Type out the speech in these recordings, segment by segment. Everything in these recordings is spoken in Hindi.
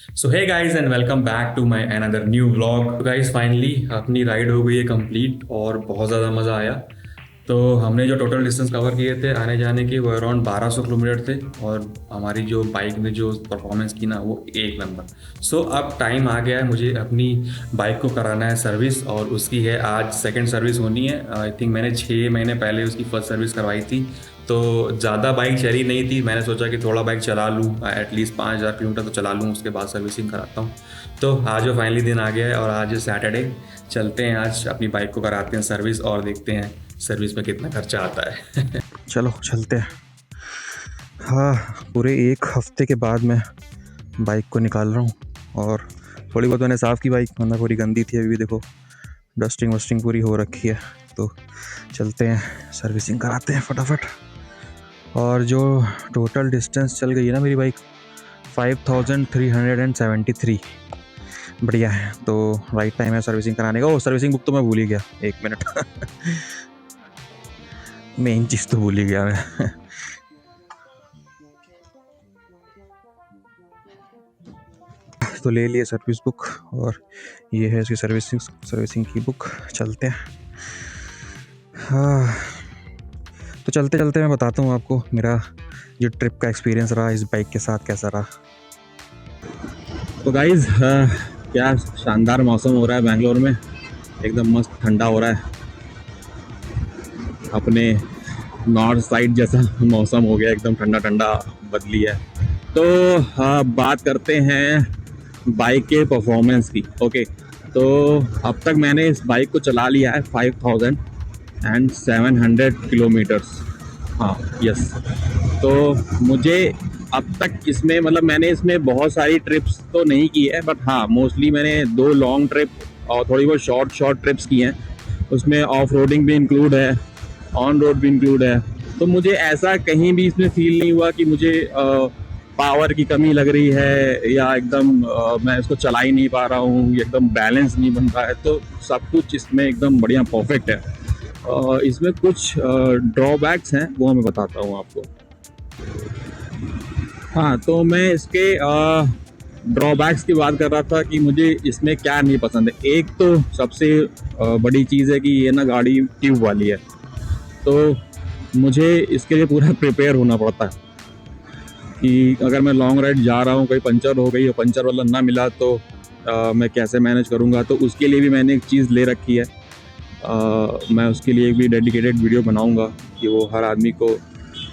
So hey guys and welcome back to my another new vlog. तो गाइस फाइनली अपनी राइड हो गई है कंप्लीट और बहुत ज़्यादा मज़ा आया। तो हमने जो टोटल डिस्टेंस कवर किए थे आने जाने के वो अराउंड 1200 किलोमीटर थे और हमारी जो बाइक ने जो परफॉर्मेंस की ना वो एक नंबर। सो अब टाइम आ गया है मुझे अपनी बाइक को कराना है सर्विस और उसकी है आज सेकंड सर्विस होनी है। आई थिंक मैंने 6 महीने पहले उसकी फर्स्ट सर्विस करवाई थी। तो ज़्यादा बाइक चली नहीं थी, मैंने सोचा कि थोड़ा बाइक चला लूँ, एटलीस्ट 5000 किलोमीटर तो चला लूँ, उसके बाद सर्विसिंग कराता हूँ। तो आज वो फाइनली दिन आ गया है और आज सैटरडे चलते हैं, आज अपनी बाइक को कराते हैं सर्विस और देखते हैं सर्विस में कितना खर्चा आता है। चलो चलते हैं। हाँ, पूरे एक हफ्ते के बाद मैं बाइक को निकाल रहा हूँ और थोड़ी बहुत मैंने साफ़ की बाइक, वरना पूरी गंदी थी। अभी भी देखो डस्टिंग वस्टिंग पूरी हो रखी है। तो चलते हैं सर्विसिंग कराते हैं फटाफट। और जो टोटल डिस्टेंस चल गई है ना मेरी बाइक 5373, बढ़िया है। तो राइट टाइम है सर्विसिंग कराने का। वो सर्विसिंग बुक तो मैं भूल ही गया, 1 मिनट। मेन चीज़ तो भूल ही गया मैं। तो ले लिए सर्विस बुक और ये है इसकी सर्विसिंग की बुक। चलते हैं। हाँ, तो चलते चलते मैं बताता हूँ आपको मेरा जो ट्रिप का एक्सपीरियंस रहा इस बाइक के साथ कैसा रहा। तो गाइज़, क्या शानदार मौसम हो रहा है बेंगलोर में, एकदम मस्त ठंडा हो रहा है। अपने नॉर्थ साइड जैसा मौसम हो गया, एकदम ठंडा ठंडा बदली है। तो बात करते हैं बाइक के परफॉर्मेंस की। ओके, तो अब तक मैंने इस बाइक को चला लिया है 5700 किलोमीटर्स। हाँ, यस। तो मुझे अब तक इसमें, मतलब मैंने इसमें बहुत सारी ट्रिप्स तो नहीं की है, बट हाँ मोस्टली मैंने 2 लॉन्ग ट्रिप और थोड़ी बहुत शॉर्ट ट्रिप्स की हैं। उसमें ऑफ रोडिंग भी इंक्लूड है, ऑन रोड भी इंक्लूड है। तो मुझे ऐसा कहीं भी इसमें फील नहीं हुआ कि मुझे पावर की कमी लग रही है या एकदम मैं इसको चला ही नहीं पा रहा हूँ, एकदम बैलेंस नहीं बन रहा है। तो सब कुछ इसमें एकदम बढ़िया परफेक्ट है। इसमें कुछ ड्रॉबैक्स हैं, वो मैं बताता हूँ आपको। हाँ, तो मैं इसके ड्रॉबैक्स की बात कर रहा था कि मुझे इसमें क्या नहीं पसंद है। एक तो सबसे बड़ी चीज़ है कि ये ना गाड़ी ट्यूब वाली है, तो मुझे इसके लिए पूरा प्रिपेयर होना पड़ता है कि अगर मैं लॉन्ग राइड जा रहा हूँ, कोई पंचर हो गई और पंचर वाला ना मिला तो मैं कैसे मैनेज करूँगा। तो उसके लिए भी मैंने एक चीज़ ले रखी है। मैं उसके लिए एक भी डेडिकेटेड वीडियो बनाऊँगा कि वो हर आदमी को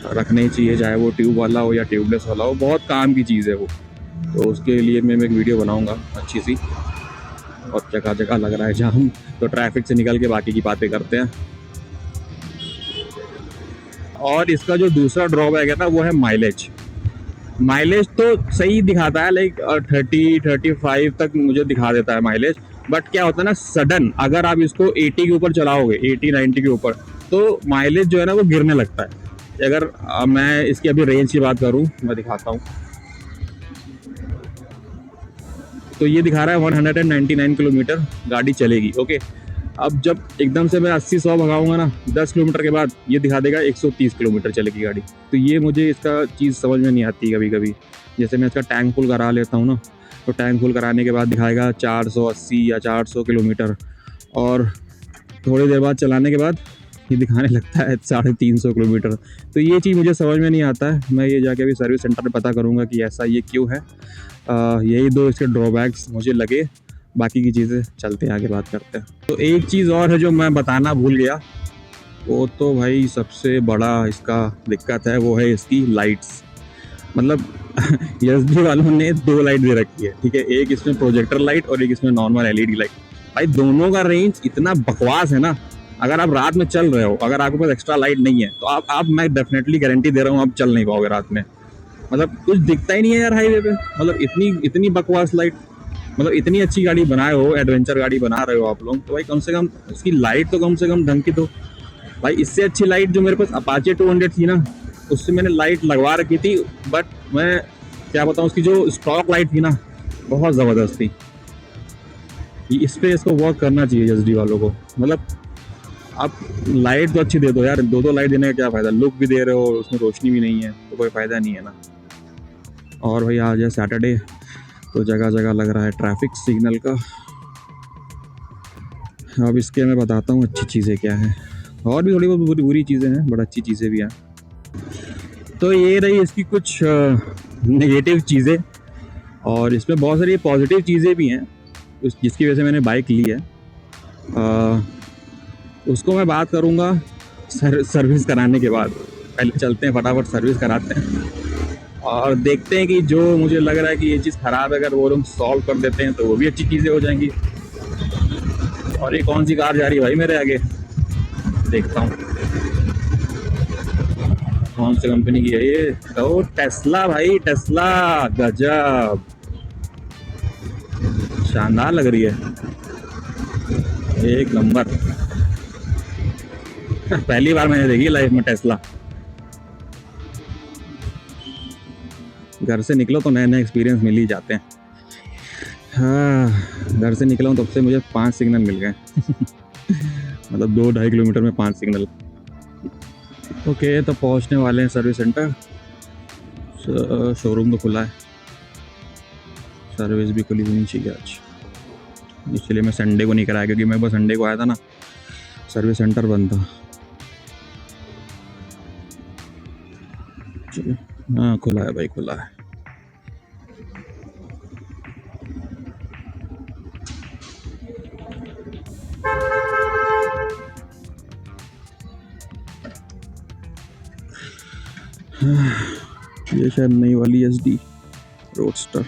रखना ही चाहिए, चाहे वो ट्यूब वाला हो या ट्यूबलेस वाला हो, बहुत काम की चीज़ है वो। तो उसके लिए मैं एक वीडियो बनाऊँगा अच्छी सी। और जगह जगह लग रहा है जाम, तो ट्रैफिक से निकल के बाकी की बातें करते हैं। और इसका जो दूसरा ड्रॉबैक है ना, वो है माइलेज। माइलेज तो सही दिखाता है, लाइक 30-35 तक मुझे दिखा देता है माइलेज। बट क्या होता है ना, सडन अगर आप इसको 80 के ऊपर चलाओगे, 80-90 के ऊपर, तो माइलेज जो है ना वो गिरने लगता है। अगर मैं इसकी अभी रेंज की बात करूं, मैं दिखाता हूं। तो ये दिखा रहा है 199 किलोमीटर गाड़ी चलेगी। ओके, अब जब एकदम से मैं 80-100 भगाऊंगा ना, 10 किलोमीटर के बाद ये दिखा देगा 130 किलोमीटर चलेगी गाड़ी। तो ये मुझे इसका चीज़ समझ में नहीं आती कभी कभी। जैसे मैं इसका टैंक फुल करा लेता हूँ ना, तो टैंक फुल कराने के बाद दिखाएगा 480 या 400 किलोमीटर, और थोड़ी देर बाद चलाने के बाद ये दिखाने लगता है 350 किलोमीटर। तो ये चीज़ मुझे समझ में नहीं आता है। मैं ये जाके अभी सर्विस सेंटर में पता करूँगा कि ऐसा ये क्यों है। यही 2 इसके ड्रॉबैक्स मुझे लगे, बाकी की चीज़ें चलते हैं आगे बात करते हैं। तो एक चीज़ और है जो मैं बताना भूल गया, वो तो भाई सबसे बड़ा इसका दिक्कत है, वो है इसकी लाइट्स। मतलब एसडी वालों ने 2 लाइट दे रखी है, ठीक है। एक इसमें प्रोजेक्टर लाइट और एक इसमें नॉर्मल एलईडी लाइट। भाई दोनों का रेंज इतना बकवास है ना। अगर आप रात में चल रहे हो, अगर आपके पास एक्स्ट्रा लाइट नहीं है, तो आप मैं डेफिनेटली गारंटी दे रहा हूँ आप चल नहीं पाओगे रात में। मतलब कुछ दिखता ही नहीं है यार हाईवे पे। मतलब इतनी बकवास लाइट। मतलब इतनी अच्छी गाड़ी बनाए हो, एडवेंचर गाड़ी बना रहे हो आप लोग, तो भाई कम से कम इसकी लाइट तो कम से कम ढंग की दो। भाई इससे अच्छी लाइट जो मेरे पास अपाचे 200 थी ना, उससे मैंने लाइट लगवा रखी थी, बट मैं क्या बताऊँ, उसकी जो स्टॉक लाइट थी ना, बहुत ज़बरदस्त थी। इस पे इसको वर्क करना चाहिए एसडी वालों को। मतलब आप लाइट तो अच्छी दे दो यार, 2 लाइट देने का क्या फ़ायदा। लुक भी दे रहे हो, उसमें रोशनी भी नहीं है, तो कोई फ़ायदा नहीं है ना। और भाई आज है सैटरडे, तो जगह जगह लग रहा है ट्रैफिक सिग्नल का। अब इसके मैं बताता हूँ अच्छी चीज़ें क्या हैं, और भी थोड़ी बहुत बुरी बुरी चीज़ें हैं, बट अच्छी चीज़ें भी हैं। तो ये रही इसकी कुछ नेगेटिव चीज़ें, और इसमें बहुत सारी पॉजिटिव चीज़ें भी हैं जिसकी वजह से मैंने बाइक ली है। उसको मैं बात करूँगा सर्विस कराने के बाद। पहले चलते हैं फटाफट सर्विस कराते हैं और देखते हैं कि जो मुझे लग रहा है कि ये चीज़ ख़राब है, अगर वो लोग सॉल्व कर देते हैं तो वो भी अच्छी चीज़ें हो जाएंगी। और ये कौन सी कार जा रही है भाई मेरे आगे, देखता हूँ कौन सी कंपनी की है ये। तो टेस्ला भाई, टेस्ला, गजब, शानदार लग रही है, एक नंबर। पहली बार मैंने देखी लाइफ में टेस्ला। घर से निकलो तो नए नए एक्सपीरियंस मिल ही जाते हैं। हाँ, घर से निकला हूँ तब से मुझे 5 सिग्नल मिल गए मतलब 2-2.5 किलोमीटर में 5 सिग्नल। ओके, तो पहुँचने वाले हैं सर्विस सेंटर। शोरूम तो खुला है, सर्विस भी खुली होनी चाहिए आज, इसलिए मैं संडे को नहीं कराया, क्योंकि मैं बस संडे को आया था ना, सर्विस सेंटर बंद था। चलो, हाँ खुला है भाई, खुला है। ये शायद नई वाली SD रोडस्टर।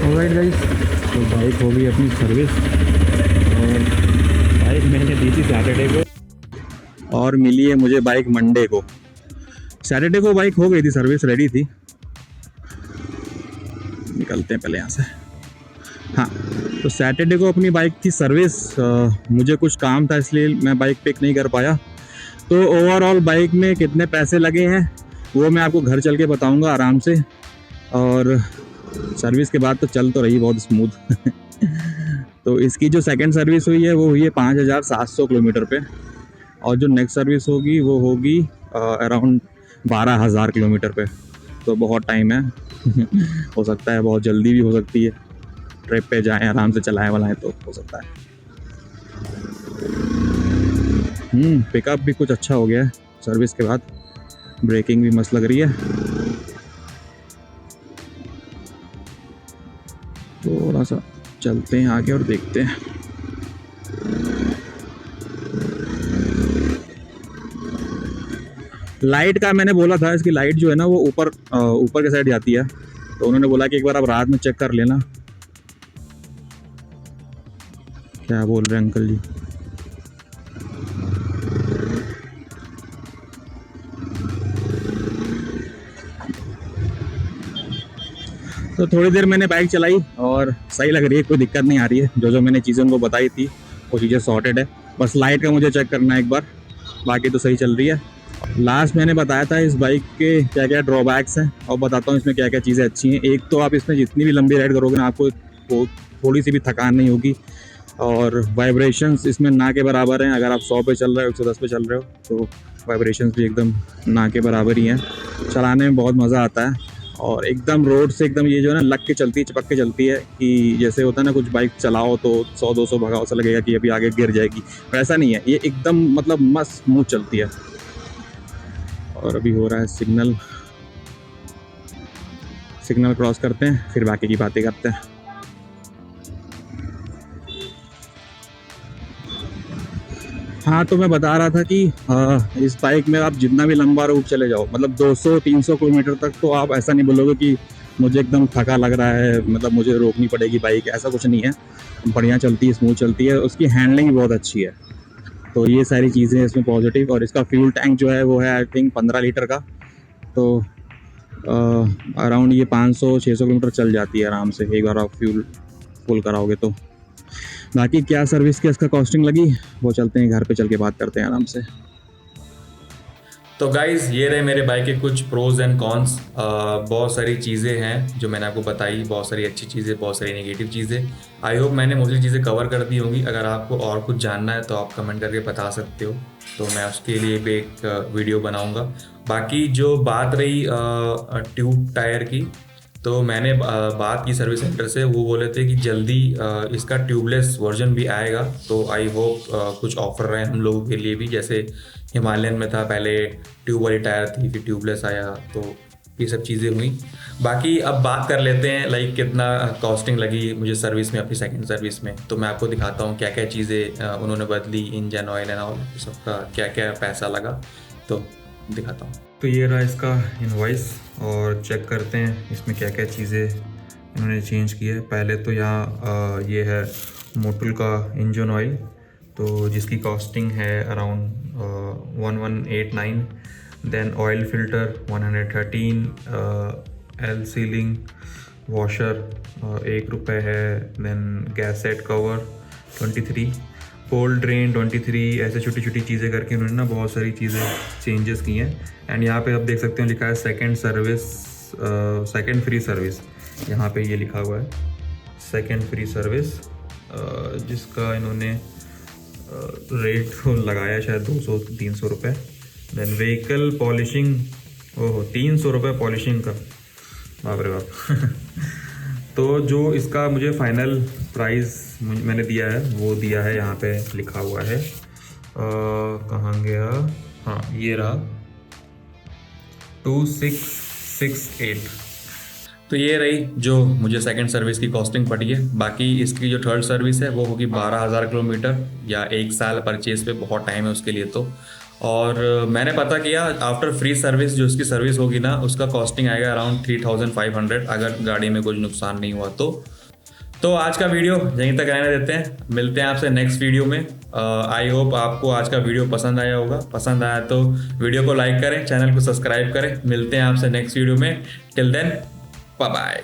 ऑलराइट गाइस, तो बाइक हो गई अपनी सर्विस, और बाइक मैंने दी थी सैटरडे को और मिली है मुझे बाइक मंडे को। सैटरडे को बाइक हो गई थी सर्विस, रेडी थी। निकलते हैं पहले यहाँ से। हाँ, तो सैटरडे को अपनी बाइक की सर्विस, मुझे कुछ काम था इसलिए मैं बाइक पिक नहीं कर पाया। तो ओवरऑल बाइक में कितने पैसे लगे हैं वो मैं आपको घर चल के बताऊँगा आराम से। और सर्विस के बाद तो चल तो रही बहुत स्मूथ तो इसकी जो सेकंड सर्विस हुई है वो हुई है 5,700 किलोमीटर पे, और जो नेक्स्ट सर्विस होगी वो होगी अराउंड 12,000 किलोमीटर पे। तो बहुत टाइम है हो सकता है बहुत जल्दी भी हो सकती है, ट्रिप पे जाएं आराम से चलाएं वालाएं तो हो सकता है। पिकअप भी कुछ अच्छा हो गया है सर्विस के बाद, ब्रेकिंग भी मस्त लग रही है। थोड़ा सा चलते हैं आगे और देखते हैं। लाइट का मैंने बोला था, इसकी लाइट जो है ना वो ऊपर ऊपर के साइड जाती है, तो उन्होंने बोला कि एक बार आप रात में चेक कर लेना। क्या बोल रहे हैं अंकल जी? तो थोड़ी देर मैंने बाइक चलाई और सही लग रही है, कोई दिक्कत नहीं आ रही है। जो मैंने चीज़ें उनको बताई थी वो चीज़ें सॉर्टेड है, बस लाइट का मुझे चेक करना है एक बार, बाकी तो सही चल रही है। लास्ट मैंने बताया था इस बाइक के क्या क्या ड्रॉबैक्स हैं, और बताता हूँ इसमें क्या क्या चीज़ें अच्छी हैं। एक तो आप इसमें जितनी भी लंबी राइड करोगे ना, आपको थोड़ी सी भी थकान नहीं होगी, और वाइब्रेशंस इसमें ना के बराबर हैं। अगर आप 100 पे चल रहे हो, 110 पे चल रहे हो, तो वाइब्रेशंस भी एकदम ना के बराबर ही हैं। चलाने में बहुत मज़ा आता है, और एकदम रोड से एकदम ये जो है ना लग के चलती है, चिपक के चलती है, कि जैसे होता है ना कुछ बाइक चलाओ तो 100-200 भगाओ, ऐसा लगेगा कि अभी आगे गिर जाएगी, वैसा नहीं है। ये एकदम मतलब मस्त स्मूथ चलती है। और अभी हो रहा है सिग्नल, सिग्नल क्रॉस करते हैं फिर बाकी की बातें करते हैं। हाँ, तो मैं बता रहा था कि इस बाइक में आप जितना भी लंबा रूट चले जाओ, मतलब 200-300 किलोमीटर तक, तो आप ऐसा नहीं बोलोगे कि मुझे एकदम थका लग रहा है, मतलब मुझे रोकनी पड़ेगी बाइक, ऐसा कुछ नहीं है। बढ़िया चलती है, स्मूथ चलती है, उसकी हैंडलिंग भी बहुत अच्छी है। तो ये सारी चीज़ें हैं इसमें पॉजिटिव। और इसका फ्यूल टैंक जो है वो है आई थिंक 15 लीटर का, तो अराउंड ये 500-600 किलोमीटर चल जाती है आराम से, एक बार आप फ्यूल फुल कराओगे तो। बाकी क्या सर्विस की इसका कॉस्टिंग लगी वो चलते हैं घर पे चल के बात करते हैं आराम से। तो गाइज़ ये रहे मेरे बाइक के कुछ प्रोज एंड कॉन्स। बहुत सारी चीज़ें हैं जो मैंने आपको बताई, बहुत सारी अच्छी चीज़ें, बहुत सारी नेगेटिव चीज़ें। आई होप मैंने मोस्टली चीज़ें कवर कर दी होंगी। अगर आपको और कुछ जानना है तो आप कमेंट करके बता सकते हो, तो मैं उसके लिए भी एक वीडियो बनाऊंगा। बाकी जो बात रही ट्यूब टायर की, तो मैंने बात की सर्विस सेंटर से, वो बोले थे कि जल्दी इसका ट्यूबलेस वर्जन भी आएगा। तो आई होप कुछ ऑफर रहे हम लोगों के लिए भी, जैसे हिमालयन में था पहले ट्यूब वाली टायर थी, फिर ट्यूबलेस आया, तो ये सब चीज़ें हुई। बाकी अब बात कर लेते हैं लाइक कितना कॉस्टिंग लगी मुझे सर्विस में, अपनी सेकंड सर्विस में। तो मैं आपको दिखाता हूँ क्या क्या चीज़ें उन्होंने बदली, इंजन ऑयल एंड ऑल सबका क्या क्या पैसा लगा, तो दिखाता हूँ। तो ये रहा इसका इनवॉइस, और चेक करते हैं इसमें क्या क्या चीज़ें इन्होंने चेंज की है। पहले तो यहाँ ये है मोटुल का इंजन ऑयल, तो जिसकी कॉस्टिंग है around 1189। Then oil filter 113, L sealing washer ₹1 है। Then gasket cover 23, cold drain 23। ऐसे छोटी छोटी चीज़ें करके उन्होंने ना बहुत सारी चीज़ें चेंजेस की हैं। एंड यहाँ पे आप देख सकते हो लिखा है second service, second free service. यहाँ पे ये लिखा हुआ है सेकंड फ्री सर्विस, जिसका इन्होंने रेट लगाया शायद 200-300 रुपये। देन व्हीकल पॉलिशिंग, ओहो 300 रुपये पॉलिशिंग का, बाप रे बाप। तो जो इसका मुझे फाइनल प्राइस मैंने दिया है वो दिया है, यहाँ पे लिखा हुआ है, कहाँ गया, हाँ ये रहा 2668। तो ये रही जो मुझे सेकंड सर्विस की कॉस्टिंग पड़ी है। बाकी इसकी जो थर्ड सर्विस है वो होगी 12,000 किलोमीटर या 1 साल परचेज पे, बहुत टाइम है उसके लिए तो। और मैंने पता किया आफ्टर फ्री सर्विस जो उसकी सर्विस होगी ना, उसका कॉस्टिंग आएगा अराउंड 3,500 अगर गाड़ी में कुछ नुकसान नहीं हुआ तो आज का वीडियो यहीं तक रहने देते हैं, मिलते हैं आपसे नेक्स्ट वीडियो में। आई होप आपको आज का वीडियो पसंद आया होगा। पसंद आया तो वीडियो को लाइक करें, चैनल को सब्सक्राइब करें। मिलते हैं आपसे नेक्स्ट वीडियो में। Till then bye bye.